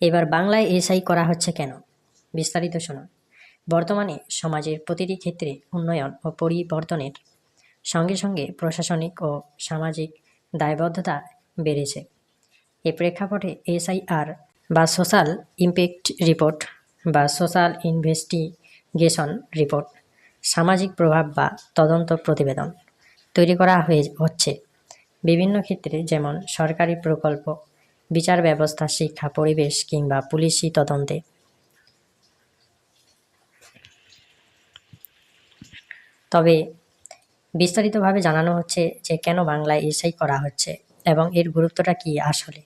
এবার বাংলায় এসআই করা হচ্ছে কেন? বিস্তারিত শুনুন। বর্তমানে সমাজের প্রতিটি ক্ষেত্রে উন্নয়ন ও পরিবর্তনের সঙ্গে সঙ্গে প্রশাসনিক ও সামাজিক দায়বদ্ধতা বেড়েছে। এ প্রেক্ষাপটে এসআইআর বা সোশ্যাল ইমপ্যাক্ট রিপোর্ট বা সোশ্যাল ইনভেস্টিগেশন রিপোর্ট, সামাজিক প্রভাব বা তদন্ত প্রতিবেদন তৈরি করা হচ্ছে বিভিন্ন ক্ষেত্রে, যেমন সরকারি প্রকল্প, বিচার ব্যবস্থা, শিক্ষা, পরিবেশ কিংবা পুলিশি তদন্তে। তবে বিস্তারিতভাবে জানানো হচ্ছে যে কেন বাংলায় এসআই করা হচ্ছে এবং এর গুরুত্বটা কি আসলে।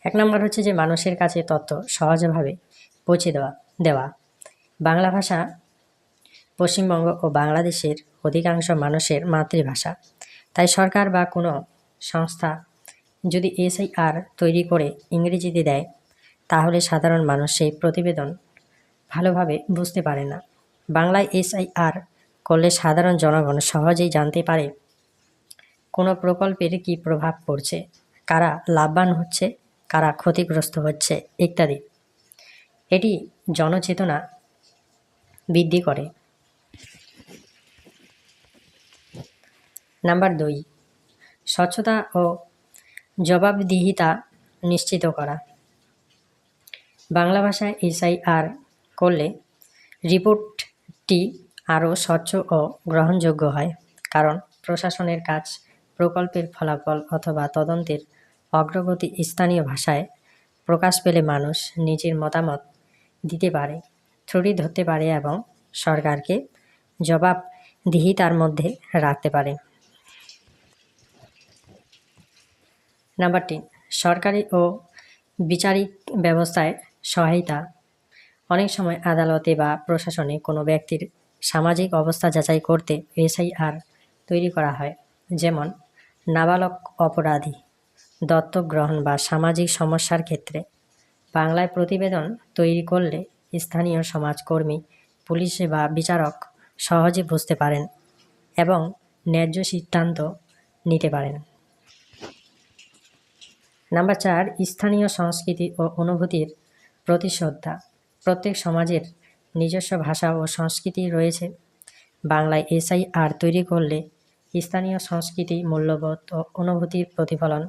1 নম্বর হচ্ছে যে মানুষের কাছে তথ্য সহজভাবে পৌঁছে দেওয়া। বাংলা ভাষা পশ্চিমবঙ্গ ও বাংলাদেশের অধিকাংশ মানুষের মাতৃভাষা। তাই সরকার বা কোনো সংস্থা যদি এসআইআর তৈরি করে ইংরেজিতে দেয়, তাহলে সাধারণ মানুষ সেই প্রতিবেদন ভালোভাবে বুঝতে পারে না। বাংলায় এসআইআর করলে সাধারণ জনগণ সহজেই জানতে পারে কোনো প্রকল্পের কী প্রভাব পড়ছে, কারা লাভবান হচ্ছে, কারা ক্ষতিগ্রস্ত হচ্ছে ইত্যাদি। এটি জনচেতনা বৃদ্ধি করে। নাম্বার 2, স্বচ্ছতা ও জবাবদিহিতা নিশ্চিত করা। বাংলা ভাষায় এসআইআর করলে রিপোর্টটি আরও স্বচ্ছ ও গ্রহণযোগ্য হয়, কারণ প্রশাসনের কাজ, প্রকল্পের ফলাফল অথবা তদন্তের অগ্রগতি স্থানীয় ভাষায় প্রকাশ পেলে মানুষ নিজের মতামত দিতে পারে, ত্রুটি ধরতে পারে এবং সরকারকে জবাবদিহিতার মধ্যে রাখতে পারে। নাম্বার 3, সরকারি ও বিচারিক ব্যবস্থায় সহায়তা। অনেক সময় আদালতে বা প্রশাসনে কোনো ব্যক্তির সামাজিক অবস্থা যাচাই করতে এসআইআর তৈরি করা হয়, যেমন নাবালক অপরাধী, দত্তক গ্রহণ বা সামাজিক সমস্যার ক্ষেত্রে। বাংলায় প্রতিবেদন তৈরি করলে স্থানীয় সমাজকর্মী, পুলিশ বা বিচারক সহজে বুঝতে পারেন এবং ন্যায্য সিদ্ধান্ত নিতে পারেন। নাম্বার 4, স্থানীয় সংস্কৃতি ও অনুভূতির প্রতি শ্রদ্ধা। প্রত্যেক সমাজের নিজস্ব ভাষা ও সংস্কৃতি রয়েছে। বাংলায় এসআইআর তৈরি করলে স্থানীয় সংস্কৃতি, মূল্যবোধ ও অনুভূতির প্রতিফলন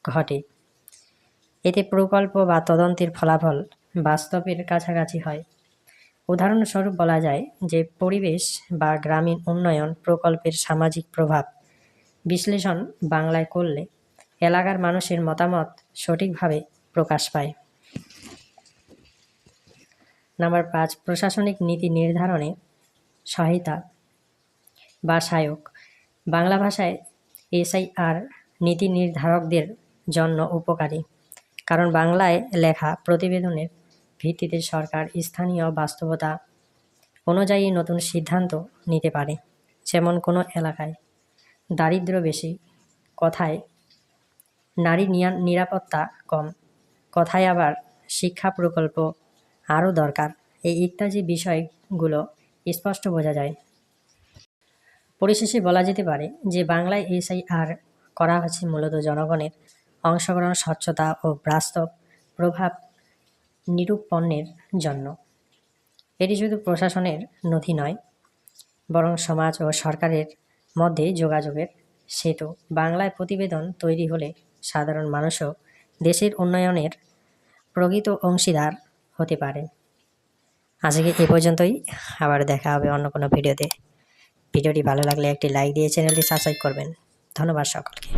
ঘটে। এতে প্রকল্প বা তদন্তের ফলাফল বাস্তবের কাছাকাছি হয়। উদাহরণস্বরূপ বলা যায় যে পরিবেশ বা গ্রামীণ উন্নয়ন প্রকল্পের সামাজিক প্রভাব বিশ্লেষণ বাংলায় করলে এলাকার মানুষের মতামত সঠিকভাবে প্রকাশ পায়। নাম্বার 5, প্রশাসনিক নীতি নির্ধারণে সহায়তা বা সহায়ক। বাংলা ভাষায় এসআইআর নীতি নির্ধারকদের জন্য উপকারী, কারণ বাংলায় লেখা প্রতিবেদনের ভিত্তিতে সরকার স্থানীয় বাস্তবতা অনুযায়ী নতুন সিদ্ধান্ত নিতে পারে। যেমন কোনো এলাকায় দারিদ্র্য বেশি, কথায় নারী নিরাপত্তা কম, কথায় আবার শিক্ষা প্রকল্প আরও দরকার, এই ইত্যাদি বিষয়গুলো স্পষ্ট বোঝা যায়। পরিশেষে বলা যেতে পারে যে বাংলায় এসআইআর করা হচ্ছে মূলত জনগণের অংশগ্রহণ, স্বচ্ছতা ও বাস্তব প্রভাব নিরূপণের জন্য। এটি শুধু প্রশাসনের নথি নয়, বরং সমাজ ও সরকারের মধ্যে যোগাযোগের সেতু। বাংলায় প্রতিবেদন তৈরি হলে সাধারণ মানুষও দেশের উন্নয়নের প্রকৃত অংশীদার হতে পারে। আজকে এ পর্যন্তই, আবার দেখা হবে অন্য কোনো ভিডিওতে। ভিডিওটি ভালো লাগলে একটি লাইক দিয়ে চ্যানেলটি সাবস্ক্রাইব করবেন। ধন্যবাদ সকলকে।